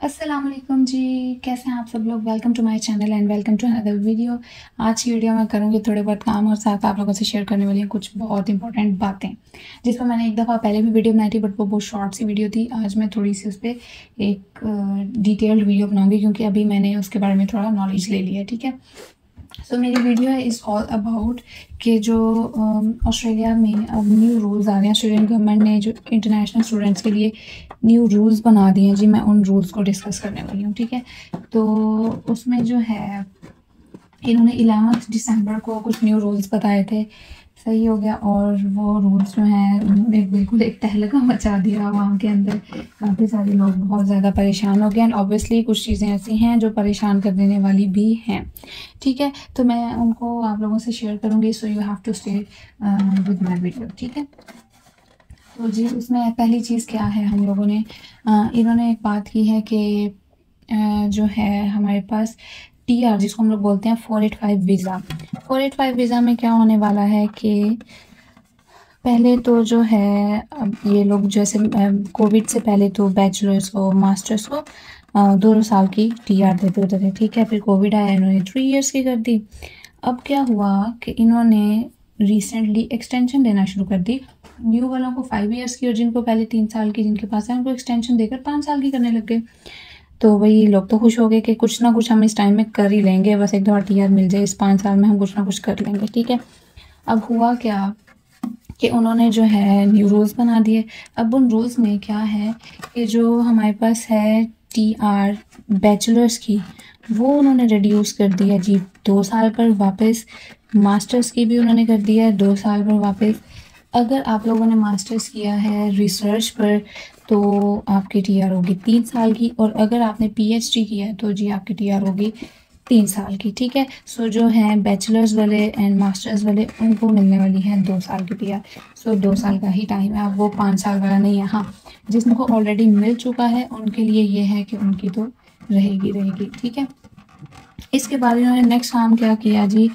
अस्सलाम वालेकुम जी। कैसे हैं आप सब लोग। Welcome to my channel and welcome to another video. आज की वीडियो में करूँगी थोड़े बहुत काम और साथ आप लोगों से शेयर करने वाली हैं कुछ बहुत इंपॉर्टेंट बातें, जिस पर मैंने एक दफ़ा पहले भी वीडियो बनाई थी बट वो बहुत शॉर्ट सी वीडियो थी। आज मैं थोड़ी सी उस पर एक डिटेल्ड वीडियो बनाऊँगी क्योंकि अभी मैंने उसके बारे में थोड़ा नॉलेज ले लिया है। ठीक है, सो मेरी वीडियो है इज़ ऑल अबाउट कि जो ऑस्ट्रेलिया में अब न्यू रूल्स आ रहे हैं। ऑस्ट्रेलियन गवर्नमेंट ने जो इंटरनेशनल स्टूडेंट्स के लिए न्यू रूल्स बना दिए हैं जी, मैं उन रूल्स को डिस्कस करने वाली हूँ। ठीक है, तो उसमें जो है इन्होंने 11 दिसंबर को कुछ न्यू रूल्स बताए थे, सही हो गया। और वो रूल्स जो हैं उन्होंने बिल्कुल एक तहलका मचा दिया वहाँ के अंदर। काफ़ी सारे लोग बहुत ज़्यादा परेशान हो गए एंड ऑब्वियसली कुछ चीज़ें ऐसी हैं जो परेशान कर देने वाली भी हैं। ठीक है, तो मैं उनको आप लोगों से शेयर करूँगी, so you have to stay with my video. ठीक है, तो जी उसमें पहली चीज़ क्या है, हम लोगों ने इन्होंने एक बात की है कि जो है हमारे पास टीआर जिसको हम लोग बोलते हैं 485 वीज़ा। 485 वीज़ा में क्या होने वाला है कि पहले तो जो है अब ये लोग जैसे कोविड से पहले तो बैचलर्स को मास्टर्स को 2 साल की टीआर देते होते थे। ठीक है, फिर कोविड आया, इन्होंने 3 इयर्स की कर दी। अब क्या हुआ कि इन्होंने रिसेंटली एक्सटेंशन देना शुरू कर दी। न्यू वालों को 5 इयर्स की और जिनको पहले 3 साल की जिनके पास है उनको एक्सटेंशन देकर 5 साल की करने लग गए। तो वही लोग तो खुश हो गए कि कुछ ना कुछ हम इस टाइम में कर ही लेंगे, बस एक दफ़ा टीआर मिल जाए, इस 5 साल में हम कुछ ना कुछ कर लेंगे। ठीक है, अब हुआ क्या कि उन्होंने जो है न्यू रूल्स बना दिए। अब उन रूल्स में क्या है कि जो हमारे पास है टीआर बैचलर्स की, वो उन्होंने रिड्यूस कर दिया जी 2 साल पर वापस। मास्टर्स की भी उन्होंने कर दिया है 2 साल पर वापस। अगर आप लोगों ने मास्टर्स किया है रिसर्च पर तो आपकी टीआर होगी 3 साल की, और अगर आपने पीएचडी किया है तो जी आपकी टीआर होगी 3 साल की। ठीक है, सो जो है बैचलर्स वाले एंड मास्टर्स वाले उनको मिलने वाली है 2 साल की टीआर। सो 2 साल का ही टाइम है, अब वो 5 साल वाला नहीं है। हाँ, जिनको ऑलरेडी मिल चुका है उनके लिए ये है कि उनकी तो रहेगी रहेगी। ठीक है, इसके बाद इन्होंने नेक्स्ट काम क्या किया जी,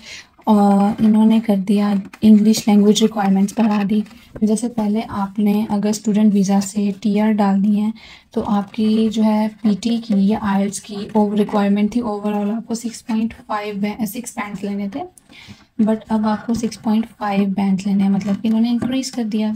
और इन्होंने कर दिया इंग्लिश लैंग्वेज रिक्वायरमेंट्स बढ़ा दी। जैसे पहले आपने अगर स्टूडेंट वीज़ा से टीआर डालनी है तो आपकी जो है पीटी की या आइल्स की ओवर रिक्वायरमेंट थी, ओवरऑल आपको 6 बैंड्स लेने थे, बट अब आपको 6.5 बैंड्स लेने हैं, मतलब कि इन्होंने इंक्रीज़ कर दिया।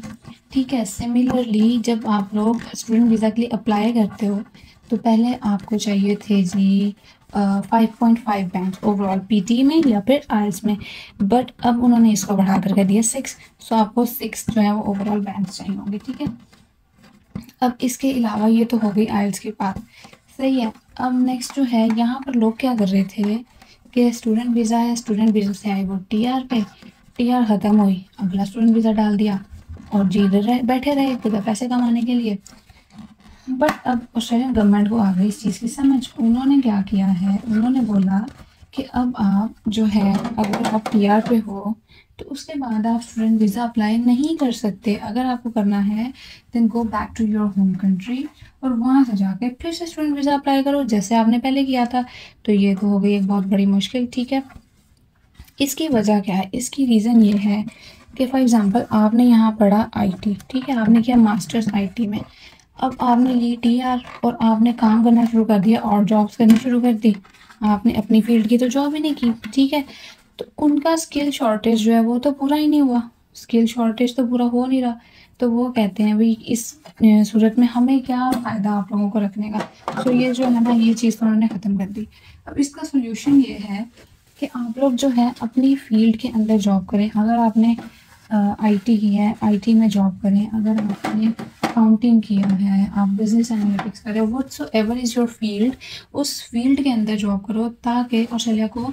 ठीक है, सिमिलरली जब आप लोग स्टूडेंट वीज़ा के लिए अप्लाई करते हो तो पहले आपको चाहिए थे जी 5.5 बैंड ओवरऑल पीटी में या फिर आइल्स में, बट अब उन्होंने इसको बढ़ा कर दिया 6। सो आपको 6 जो है वो ओवरऑल बैंड चाहिए होंगे। ठीक है, अब इसके अलावा ये तो हो गई आइल्स की बात, सही है। अब नेक्स्ट जो है यहाँ पर लोग क्या कर रहे थे कि स्टूडेंट वीज़ा है, स्टूडेंट वीज़ा से आए वो टीआर पे, टीआर ख़त्म हुई, अगला स्टूडेंट वीज़ा डाल दिया और जी बैठे रहे खुदा पैसे कमाने के लिए। बट अब ऑस्ट्रेलियन गवर्नमेंट को आ गई इस चीज़ की समझ। उन्होंने क्या किया है, उन्होंने बोला कि अब आप जो है अगर आप टीआर पे हो तो उसके बाद आप स्टूडेंट वीज़ा अप्लाई नहीं कर सकते। अगर आपको करना है then go back to your home country और वहाँ से जाके फिर से स्टूडेंट वीज़ा अप्लाई करो जैसे आपने पहले किया था। तो ये तो हो गई एक बहुत बड़ी मुश्किल। ठीक है, इसकी वजह क्या है, इसकी रीज़न ये है कि फॉर एग्ज़ाम्पल आपने यहाँ पढ़ा आईटी, ठीक है, आपने किया मास्टर्स आईटी में, अब आपने ली टीआर और आपने काम करना शुरू कर दिया और जॉब्स करनी शुरू कर दी, आपने अपनी फील्ड की तो जॉब ही नहीं की। ठीक है, तो उनका स्किल शॉर्टेज जो है वो तो पूरा ही नहीं हुआ, स्किल शॉर्टेज तो पूरा हो नहीं रहा। तो वो कहते हैं भाई इस सूरत में हमें क्या फ़ायदा आप लोगों को रखने का। तो ये जो है ना ये चीज़ तो उन्होंने ख़त्म कर दी। अब इसका सोल्यूशन ये है कि आप लोग जो है अपनी फील्ड के अंदर जॉब करें। अगर आपने आईटी की है, आईटी में जॉब करें। अगर आपने अकाउंटिंग किया है, आप बिजनेस एनालिटिक्स करें, व्हाटसोएवर इज़ योर फील्ड, उस फील्ड के अंदर जॉब करो ताकि ऑस्ट्रेलिया को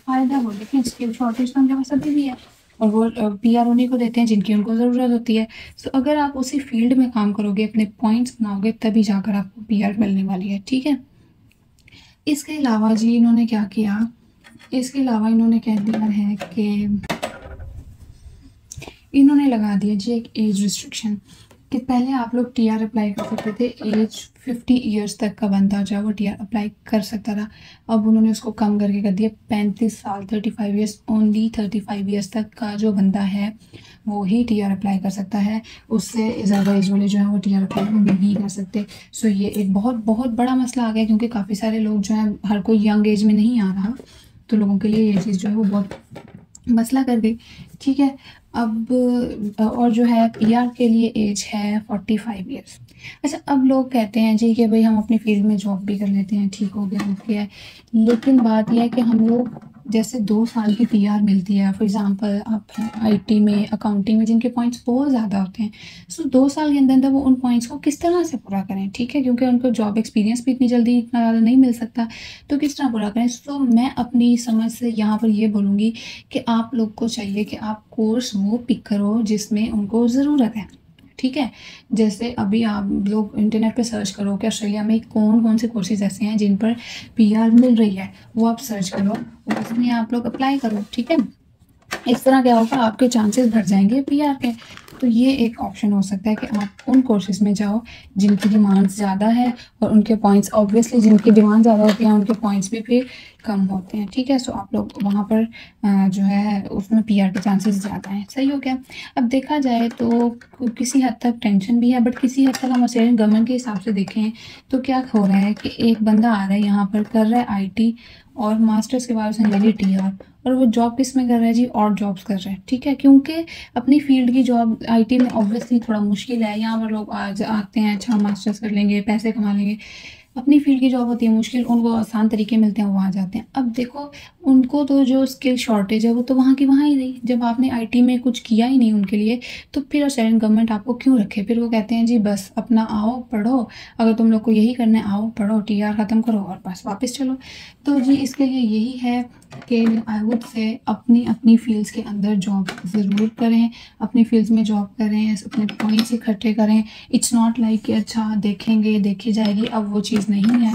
फ़ायदा हो। लेकिन स्किल शॉर्टेज तो उनके पास अभी भी है और वो पीआर उन्हीं को देते हैं जिनकी उनको ज़रूरत होती है। सो अगर आप उसी फील्ड में काम करोगे, अपने पॉइंट्स बनाओगे, तभी जाकर आपको पीआर मिलने वाली है। ठीक है, इसके अलावा जी इन्होंने क्या किया, इसके अलावा इन्होंने कह दिया है कि इन्होंने लगा दिया जी एक एज रिस्ट्रिक्शन। कि पहले आप लोग टीआर अप्लाई कर सकते थे, एज 50 ईयर्स तक का बंदा जो है वो टीआर अप्लाई कर सकता था। अब उन्होंने उसको कम करके कर दिया 35 साल, 35 ईयर्स, ओनली 35 ईयर्स तक का जो बंदा है वो ही टीआर अप्लाई कर सकता है। उससे ज़्यादा एज वाले जो है वो टीआर अप्लाई नहीं कर सकते। सो ये एक बहुत बहुत बड़ा मसला आ गया, क्योंकि काफ़ी सारे लोग जो हैं, हर कोई यंग एज में नहीं आ रहा, तो लोगों के लिए ये चीज़ जो है वो बहुत मसला कर गई। ठीक है, अब और जो है पीआर के लिए एज है 45 ईयर्स। अच्छा, अब लोग कहते हैं जी कि भाई हम अपनी फील्ड में जॉब भी कर लेते हैं, ठीक हो गया, ओके है, लेकिन बात यह है कि हम लोग जैसे 2 साल की पीआर मिलती है, फॉर एग्जांपल आप आईटी में, अकाउंटिंग में, जिनके पॉइंट्स बहुत ज़्यादा होते हैं, सो 2 साल के अंदर अंदर वो उन पॉइंट्स को किस तरह से पूरा करें, ठीक है, क्योंकि उनको जॉब एक्सपीरियंस भी इतनी जल्दी इतना ज़्यादा नहीं मिल सकता, तो किस तरह पूरा करें। सो मैं अपनी समझ से यहाँ पर ये बोलूँगी कि आप लोग को चाहिए कि आप कोर्स वो पिक करो जिसमें उनको ज़रूरत है। ठीक है, जैसे अभी आप लोग इंटरनेट पे सर्च करो कि ऑस्ट्रेलिया में कौन कौन से कोर्सेज ऐसे हैं जिन पर पीआर मिल रही है, वो आप सर्च करो और उसमें आप लोग अप्लाई करो। ठीक है, इस तरह क्या होगा, आपके चांसेस बढ़ जाएंगे पीआर के। तो ये एक ऑप्शन हो सकता है कि आप उन कोर्सेज में जाओ जिनकी डिमांड्स ज़्यादा है और उनके पॉइंट्स, ऑब्वियसली जिनकी डिमांड ज़्यादा होती है उनके पॉइंट्स भी फिर कम होते हैं। ठीक है, सो आप लोग वहाँ पर जो है उसमें पीआर के चांसेस ज़्यादा हैं। सही हो गया। अब देखा जाए तो किसी हद तक टेंशन भी है, बट किसी हद तक हम ऑस्ट्रेलियन गवर्नमेंट के हिसाब से देखें तो क्या हो रहा है कि एक बंदा आ रहा है यहाँ पर, कर रहा है आईटी और मास्टर्स के बाद उसने ले ली टीआर, और वो जॉब किस में कर रहा है जी, और जॉब्स कर रहे हैं। ठीक है, क्योंकि अपनी फील्ड की जॉब आईटी में ऑब्वियसली थोड़ा मुश्किल है। यहाँ पर लोग आज आते हैं, अच्छा मास्टर्स कर लेंगे, पैसे कमा लेंगे, अपनी फील्ड की जॉब होती है मुश्किल, उनको आसान तरीके मिलते हैं, वहाँ जाते हैं। अब देखो, उनको तो जो स्किल शॉर्टेज है वो तो वहाँ की वहाँ ही रही। जब आपने आईटी में कुछ किया ही नहीं उनके लिए, तो फिर ऑस्ट्रेलियन गवर्नमेंट आपको क्यों रखे। फिर वो कहते हैं जी बस अपना आओ पढ़ो, अगर तुम लोग को यही करना है आओ पढ़ो, टीआर ख़त्म करो और बस वापस चलो। तो जी इसके लिए यही है कि आई वुड से अपनी अपनी फील्ड्स के अंदर जॉब ज़रूर करें, अपनी फील्ड्स में जॉब करें, अपने पॉइंट्स इकट्ठे करें। इट्स नॉट लाइक कि अच्छा देखेंगे देखी जाएगी, अब वो चीज़ नहीं है,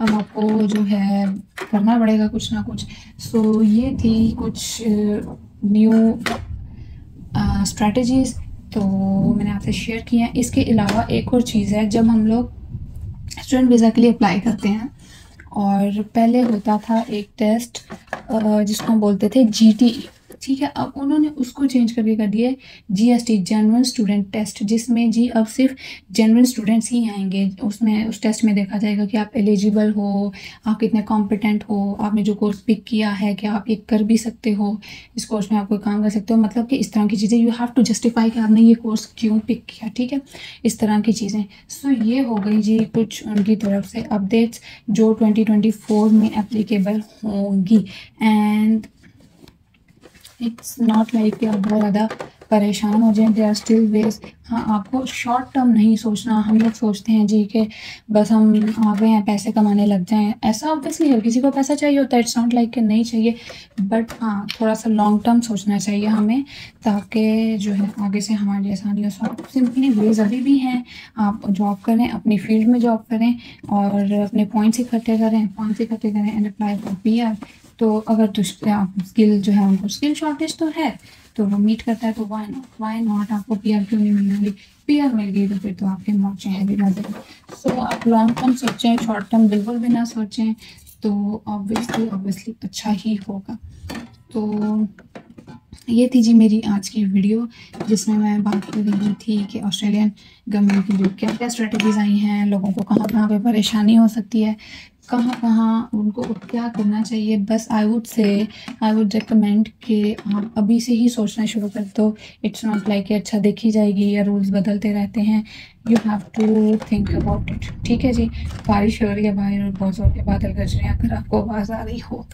अब आपको जो है करना पड़ेगा कुछ ना कुछ। सो ये थी कुछ न्यू स्ट्रैटेजीज़ तो मैंने आपसे शेयर किए हैं। इसके अलावा एक और चीज़ है, जब हम लोग स्टूडेंट वीज़ा के लिए अप्लाई करते हैं और पहले होता था एक टेस्ट जिसको हम बोलते थे जीटीई। ठीक है, अब उन्होंने उसको चेंज करके कर दिया जीएसटी, जेन्युइन स्टूडेंट टेस्ट, जिसमें जी अब सिर्फ जेन्युइन स्टूडेंट्स ही आएंगे। उसमें उस टेस्ट में देखा जाएगा कि आप एलिजिबल हो, आप कितने कॉम्पिटेंट हो, आपने जो कोर्स पिक किया है कि आप ये कर भी सकते हो, इस कोर्स में आप कोई काम कर सकते हो, मतलब कि इस तरह की चीज़ें। यू हैव टू जस्टिफाई कि आपने ये कोर्स क्यों पिक किया। ठीक है, इस तरह की चीज़ें। सो ये हो गई जी कुछ उनकी तरफ से अपडेट्स जो 2024 में एप्लीकेबल होंगी। एंड इट्स नॉट लाइक कि आप बहुत ज़्यादा परेशान हो जाएं, दे आर स्टिल वेज। हाँ, आपको शॉर्ट टर्म नहीं सोचना। हम लोग सोचते हैं जी कि बस हम आ गए हैं पैसे कमाने लग जाएं, ऐसा ऑब्वियसली हर किसी को पैसा चाहिए होता है, इट्स नॉट लाइक कि नहीं चाहिए, बट हाँ थोड़ा सा लॉन्ग टर्म सोचना चाहिए हमें, ताकि जो है आगे से हमारे लिए आसानी हो। सो सिंपली वेज अभी भी हैं, आप जॉब करें, अपनी फील्ड में जॉब करें और अपने पॉइंट्स इकट्ठे करें एंड अप्लाई फॉर पीआर। तो अगर आप स्किल जो है उनको स्किल शॉर्टेज तो है, तो वो मीट करता है, तो वाई नॉट आपको पीआर क्यों नहीं मिल रही। पीआर मिल गई तो फिर तो आपके मौके हैं भी नजर। सो आप लॉन्ग टर्म सोचें, शॉर्ट टर्म बिल्कुल भी ना सोचें, तो ऑब्वियसली अच्छा ही होगा। तो ये थी जी मेरी आज की वीडियो, जिसमें मैं बात कर रही थी कि ऑस्ट्रेलियन गवर्नमेंट की जो क्या क्या स्ट्रेटजीज आई हैं, लोगों को कहाँ कहाँ पे परेशानी हो सकती है, कहाँ कहाँ उनको क्या करना चाहिए। बस आई वुड रिकमेंड कि आप अभी से ही सोचना शुरू कर दो। इट्स नॉट लाइक अच्छा देखी जाएगी या रूल्स बदलते रहते हैं, you have to think about it. ठीक है जी, बारिश हो रही है बाहर और बहुत जोर के बादल गरज रहे हैं, अगर आपको आवाज़ आ रही हो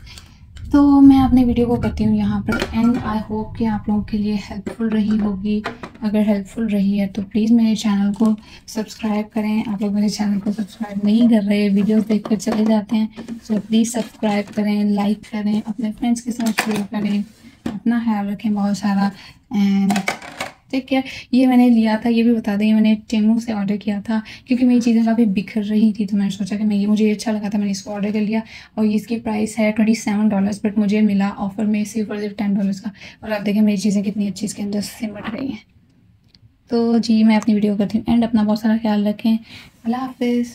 तो मैं अपने वीडियो को करती हूँ यहाँ पर एंड। आई होप कि आप लोगों के लिए हेल्पफुल रही होगी। अगर हेल्पफुल रही है तो प्लीज़ मेरे चैनल को सब्सक्राइब करें। आप लोग मेरे चैनल को सब्सक्राइब नहीं कर रहे, वीडियोस देखकर चले जाते हैं, तो प्लीज़ सब्सक्राइब करें, लाइक करें, अपने फ्रेंड्स के साथ शेयर करें। अपना ख्याल रखें बहुत सारा एंड टेक केयर। ये मैंने लिया था, ये भी बता दें, मैंने टेमू से ऑर्डर किया था क्योंकि मेरी चीज़ें काफ़ी बिखर रही थी, तो मैंने सोचा कि मुझे ये अच्छा लगा था, मैंने इसको ऑर्डर कर लिया। और इसकी प्राइस है $27, बट मुझे मिला ऑफर में सिर्फ और सिर्फ $10 का। और आप देखें मेरी चीज़ें कितनी अच्छी इसके अंदर सिमट रही हैं। तो जी मैं अपनी वीडियो करती हूँ एंड अपना बहुत सारा ख्याल रखें। अल्लाह हाफिज़।